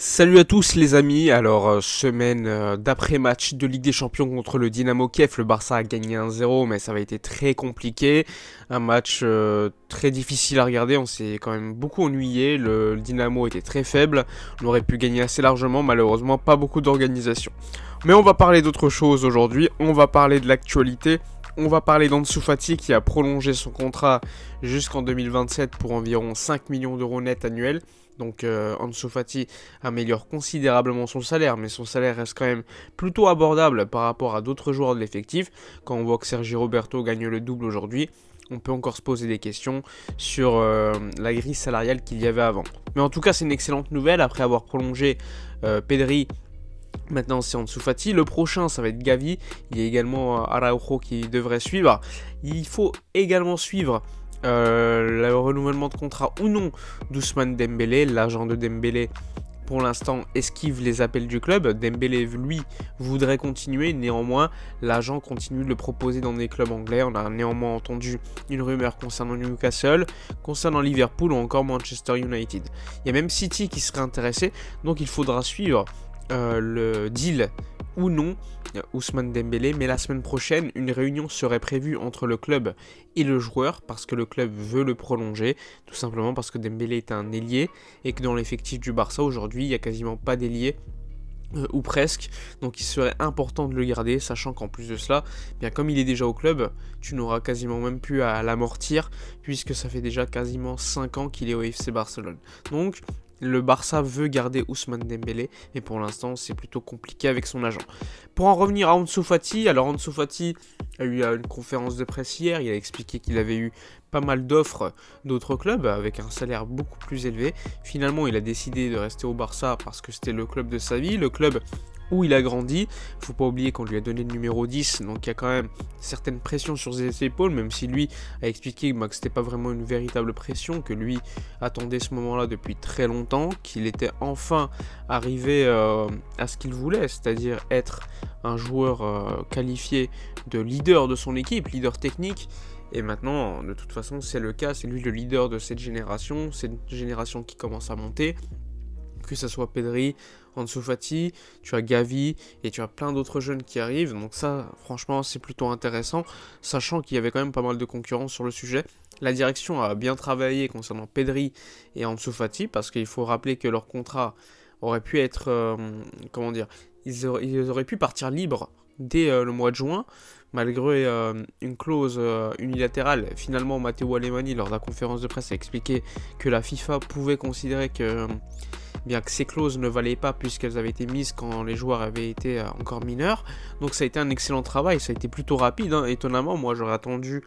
Salut à tous les amis, alors semaine d'après-match de Ligue des Champions contre le Dynamo Kiev, le Barça a gagné 1-0 mais ça va été très compliqué, un match très difficile à regarder, on s'est quand même beaucoup ennuyé, le Dynamo était très faible, on aurait pu gagner assez largement, malheureusement pas beaucoup d'organisation. Mais on va parler d'autre chose aujourd'hui, on va parler de l'actualité. On va parler d'Ansu Fati qui a prolongé son contrat jusqu'en 2027 pour environ 5 millions d'euros net annuels. Donc Ansu Fati améliore considérablement son salaire, mais son salaire reste quand même plutôt abordable par rapport à d'autres joueurs de l'effectif. Quand on voit que Sergi Roberto gagne le double aujourd'hui, on peut encore se poser des questions sur la grille salariale qu'il y avait avant. Mais en tout cas, c'est une excellente nouvelle après avoir prolongé Pedri. Maintenant c'est Ansu Fati, le prochain ça va être Gavi, il y a également Araujo qui devrait suivre. Il faut également suivre le renouvellement de contrat ou non d'Ousmane Dembélé. L'agent de Dembélé pour l'instant esquive les appels du club. Dembélé lui voudrait continuer, néanmoins l'agent continue de le proposer dans des clubs anglais. On a néanmoins entendu une rumeur concernant Newcastle, concernant Liverpool ou encore Manchester United. Il y a même City qui serait intéressé, donc il faudra suivre le deal ou non Ousmane Dembélé, mais la semaine prochaine une réunion serait prévue entre le club et le joueur parce que le club veut le prolonger, tout simplement parce que Dembélé est un ailier et que dans l'effectif du Barça aujourd'hui il n'y a quasiment pas d'ailier ou presque, donc il serait important de le garder, sachant qu'en plus de cela, bien comme il est déjà au club, tu n'auras quasiment même plus à l'amortir puisque ça fait déjà quasiment 5 ans qu'il est au FC Barcelone. Donc le Barça veut garder Ousmane Dembélé, mais pour l'instant c'est plutôt compliqué avec son agent. Pour en revenir à Ansu Fati, alors Ansu Fati a eu une conférence de presse hier, il a expliqué qu'il avait eu pas mal d'offres d'autres clubs avec un salaire beaucoup plus élevé. Finalement il a décidé de rester au Barça parce que c'était le club de sa vie, le club où il a grandi. Faut pas oublier qu'on lui a donné le numéro 10, donc il y a quand même certaines pressions sur ses épaules, même si lui a expliqué que c'était pas vraiment une véritable pression, que lui attendait ce moment-là depuis très longtemps, qu'il était enfin arrivé à ce qu'il voulait, c'est-à-dire être un joueur qualifié de leader de son équipe, leader technique. Et maintenant, de toute façon, c'est le cas, c'est lui le leader de cette génération qui commence à monter. Que ce soit Pedri, Ansu Fati, tu as Gavi et tu as plein d'autres jeunes qui arrivent. Donc ça, franchement, c'est plutôt intéressant, sachant qu'il y avait quand même pas mal de concurrence sur le sujet. La direction a bien travaillé concernant Pedri et Ansu Fati, parce qu'il faut rappeler que leur contrat aurait pu être, ils auraient pu partir libres dès le mois de juin, malgré une clause unilatérale. Finalement, Matteo Alemany, lors de la conférence de presse, a expliqué que la FIFA pouvait considérer que bien que ces clauses ne valaient pas puisqu'elles avaient été mises quand les joueurs avaient été encore mineurs. Donc ça a été un excellent travail, ça a été plutôt rapide, hein. Étonnamment, moi j'aurais attendu,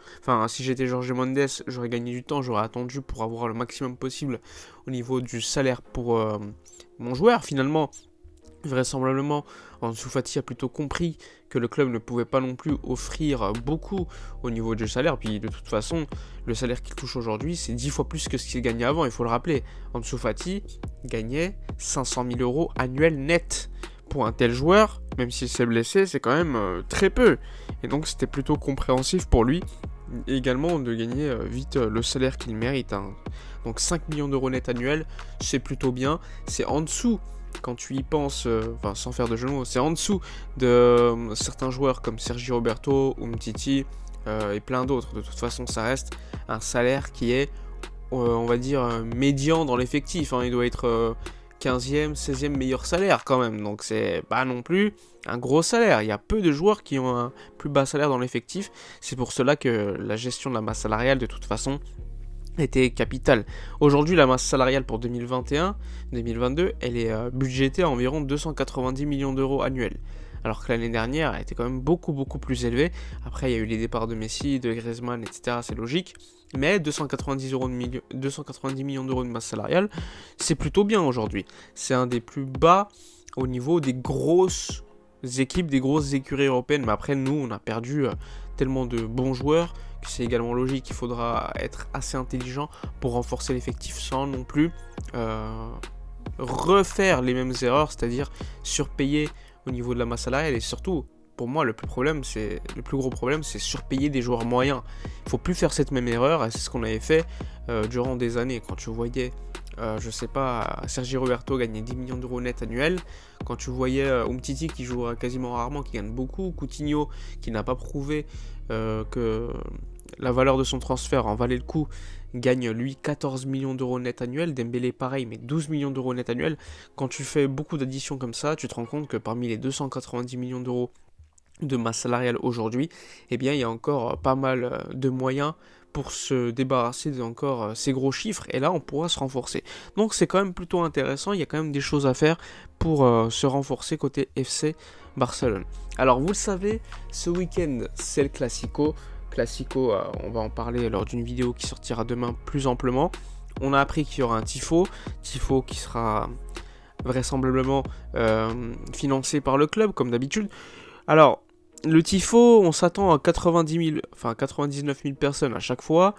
si j'étais Jorge Mendes, j'aurais gagné du temps, j'aurais attendu pour avoir le maximum possible au niveau du salaire pour mon joueur. Finalement, vraisemblablement, Ansu Fati a plutôt compris que le club ne pouvait pas non plus offrir beaucoup au niveau du salaire. Puis de toute façon, le salaire qu'il touche aujourd'hui, c'est 10 fois plus que ce qu'il gagnait avant, il faut le rappeler. Ansu Fati gagnait 500 000 euros annuels net. Pour un tel joueur, même s'il s'est blessé, c'est quand même très peu. Et donc c'était plutôt compréhensif pour lui également de gagner vite le salaire qu'il mérite, hein. Donc 5 millions d'euros net annuels, c'est plutôt bien. C'est en dessous, quand tu y penses, sans faire de jeu de mots, c'est en dessous de certains joueurs comme Sergi Roberto, Umtiti et plein d'autres. De toute façon, ça reste un salaire qui est, on va dire, médian dans l'effectif, hein. Il doit être 15e, 16e meilleur salaire quand même. Donc c'est pas non plus un gros salaire. Il y a peu de joueurs qui ont un plus bas salaire dans l'effectif. C'est pour cela que la gestion de la masse salariale, de toute façon, était capitale. Aujourd'hui, la masse salariale pour 2021-2022, elle est budgétée à environ 290 millions d'euros annuels. Alors que l'année dernière, elle était quand même beaucoup plus élevée. Après, il y a eu les départs de Messi, de Griezmann, etc. C'est logique. Mais 290 millions d'euros de masse salariale, c'est plutôt bien aujourd'hui. C'est un des plus bas au niveau des grosses équipes, des grosses écuries européennes. Mais après, nous, on a perdu tellement de bons joueurs que c'est également logique. Il faudra être assez intelligent pour renforcer l'effectif sans non plus refaire les mêmes erreurs, c'est-à-dire surpayer au niveau de la masse salariale et surtout pour moi, le plus gros problème, c'est surpayer des joueurs moyens. Il faut plus faire cette même erreur, et c'est ce qu'on avait fait durant des années. Quand tu voyais, je sais pas, Sergi Roberto gagner 10 millions d'euros net annuels, quand tu voyais Umtiti qui joue quasiment rarement, qui gagne beaucoup, Coutinho qui n'a pas prouvé que la valeur de son transfert en valait le coup, gagne lui 14 millions d'euros net annuels, Dembélé pareil, mais 12 millions d'euros net annuels. Quand tu fais beaucoup d'additions comme ça, tu te rends compte que parmi les 290 millions d'euros de masse salariale aujourd'hui, eh bien il y a encore pas mal de moyens pour se débarrasser de encore ces gros chiffres, et là on pourra se renforcer. Donc c'est quand même plutôt intéressant, il y a quand même des choses à faire pour se renforcer côté FC Barcelone. Alors vous le savez, ce week-end c'est le Classico. On va en parler lors d'une vidéo qui sortira demain plus amplement. On a appris qu'il y aura un tifo qui sera vraisemblablement financé par le club comme d'habitude. Alors, le tifo, on s'attend à 99 000 personnes à chaque fois.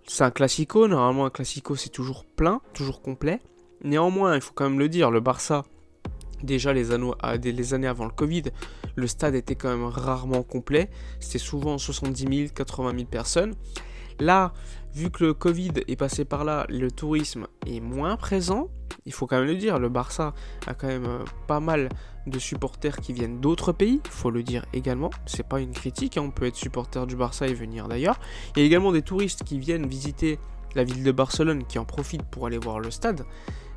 C'est un classico, normalement un classico c'est toujours plein, toujours complet. Néanmoins, il faut quand même le dire, le Barça, déjà les années avant le Covid, le stade était quand même rarement complet. C'était souvent 70 000, 80 000 personnes. Là, vu que le Covid est passé par là, le tourisme est moins présent. Il faut quand même le dire, le Barça a quand même pas mal de supporters qui viennent d'autres pays, il faut le dire également. C'est pas une critique, on peut être supporter du Barça et venir d'ailleurs. Il y a également des touristes qui viennent visiter la ville de Barcelone, qui en profitent pour aller voir le stade,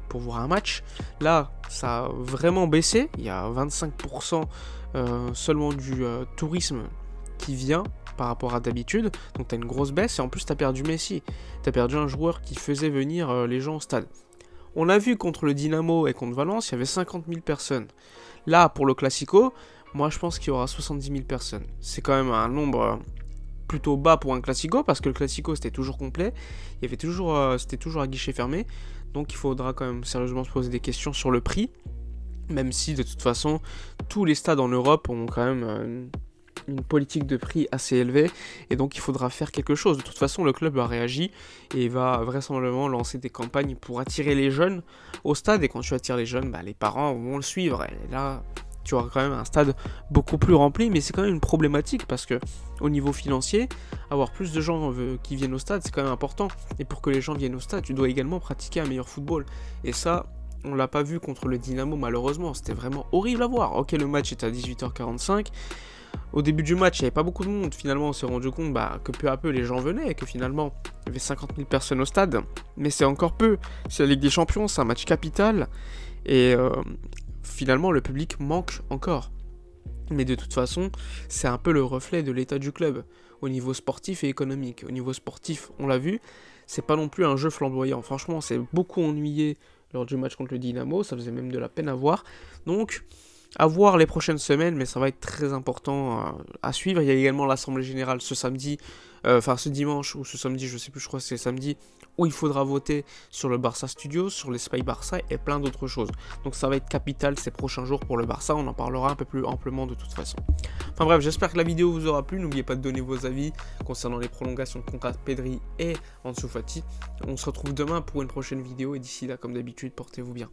pour voir un match. Là, ça a vraiment baissé. Il y a 25% seulement du tourisme qui vient par rapport à d'habitude. Donc tu as une grosse baisse et en plus tu as perdu Messi. Tu as perdu un joueur qui faisait venir les gens au stade. On a vu contre le Dynamo et contre Valence, il y avait 50 000 personnes. Là, pour le Classico, moi je pense qu'il y aura 70 000 personnes. C'est quand même un nombre plutôt bas pour un Classico, parce que le Classico c'était toujours complet, c'était toujours à guichet fermé, donc il faudra quand même sérieusement se poser des questions sur le prix, même si de toute façon tous les stades en Europe ont quand même une politique de prix assez élevée, et donc il faudra faire quelque chose. De toute façon le club a réagi et va vraisemblablement lancer des campagnes pour attirer les jeunes au stade, et quand tu attires les jeunes, les parents vont le suivre, et là tu auras quand même un stade beaucoup plus rempli, mais c'est quand même une problématique parce que au niveau financier, avoir plus de gens qui viennent au stade, c'est quand même important. Et pour que les gens viennent au stade, tu dois également pratiquer un meilleur football. Et ça, on l'a pas vu contre le Dynamo malheureusement, c'était vraiment horrible à voir. Ok, le match était à 18h45. Au début du match, il n'y avait pas beaucoup de monde. Finalement, on s'est rendu compte que peu à peu les gens venaient et que finalement, il y avait 50 000 personnes au stade. Mais c'est encore peu. C'est la Ligue des Champions, c'est un match capital. Et finalement, le public manque encore. Mais de toute façon, c'est un peu le reflet de l'état du club au niveau sportif et économique. Au niveau sportif, on l'a vu, c'est pas non plus un jeu flamboyant. Franchement, c'est beaucoup ennuyé lors du match contre le Dynamo. Ça faisait même de la peine à voir. Donc, à voir les prochaines semaines, mais ça va être très important à suivre. Il y a également l'Assemblée Générale ce samedi, ce dimanche ou ce samedi, je sais plus, je crois que c'est samedi, où il faudra voter sur le Barça Studios, sur les Spy Barça et plein d'autres choses. Donc ça va être capital ces prochains jours pour le Barça, on en parlera un peu plus amplement de toute façon. Enfin bref, j'espère que la vidéo vous aura plu, n'oubliez pas de donner vos avis concernant les prolongations de contrat de Pedri et Ansu Fati. On se retrouve demain pour une prochaine vidéo et d'ici là, comme d'habitude, portez-vous bien.